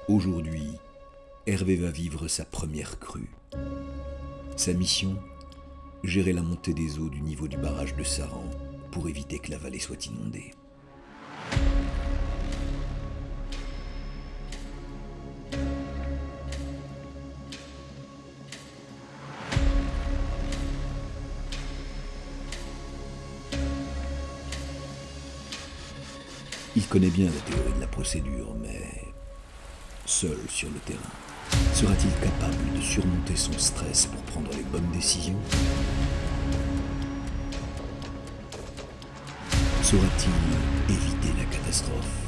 Aujourd'hui, Hervé va vivre sa première crue. Sa mission, gérer la montée des eaux du niveau du barrage de Saran pour éviter que la vallée soit inondée. Il connaît bien la théorie de la procédure, mais seul sur le terrain, sera-t-il capable de surmonter son stress pour prendre les bonnes décisions? Saura-t-il éviter la catastrophe?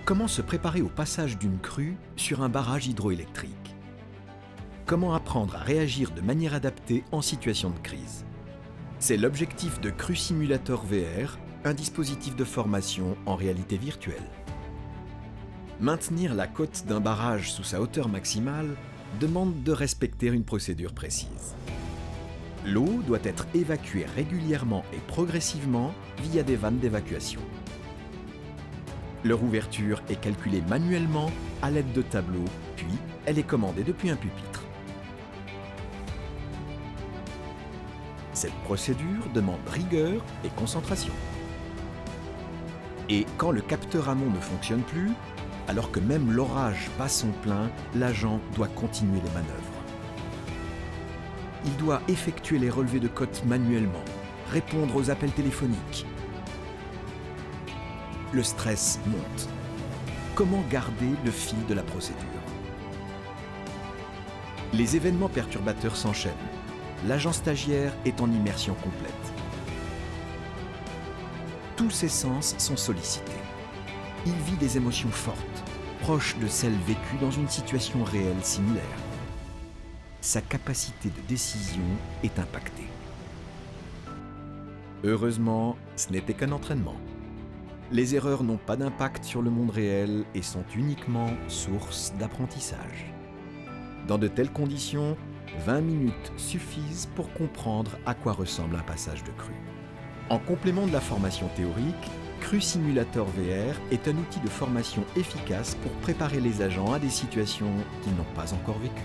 Comment se préparer au passage d'une crue sur un barrage hydroélectrique? Comment apprendre à réagir de manière adaptée en situation de crise? C'est l'objectif de Crue Simulator VR, un dispositif de formation en réalité virtuelle. Maintenir la côte d'un barrage sous sa hauteur maximale demande de respecter une procédure précise. L'eau doit être évacuée régulièrement et progressivement via des vannes d'évacuation. Leur ouverture est calculée manuellement à l'aide de tableaux, puis elle est commandée depuis un pupitre. Cette procédure demande rigueur et concentration. Et quand le capteur amont ne fonctionne plus, alors que même l'orage bat son plein, l'agent doit continuer les manœuvres. Il doit effectuer les relevés de côte manuellement, répondre aux appels téléphoniques. Le stress monte. Comment garder le fil de la procédure? Les événements perturbateurs s'enchaînent. L'agent stagiaire est en immersion complète. Tous ses sens sont sollicités. Il vit des émotions fortes, proches de celles vécues dans une situation réelle similaire. Sa capacité de décision est impactée. Heureusement, ce n'était qu'un entraînement. Les erreurs n'ont pas d'impact sur le monde réel et sont uniquement source d'apprentissage. Dans de telles conditions, 20 minutes suffisent pour comprendre à quoi ressemble un passage de crue. En complément de la formation théorique, Crue Simulator VR est un outil de formation efficace pour préparer les agents à des situations qu'ils n'ont pas encore vécues.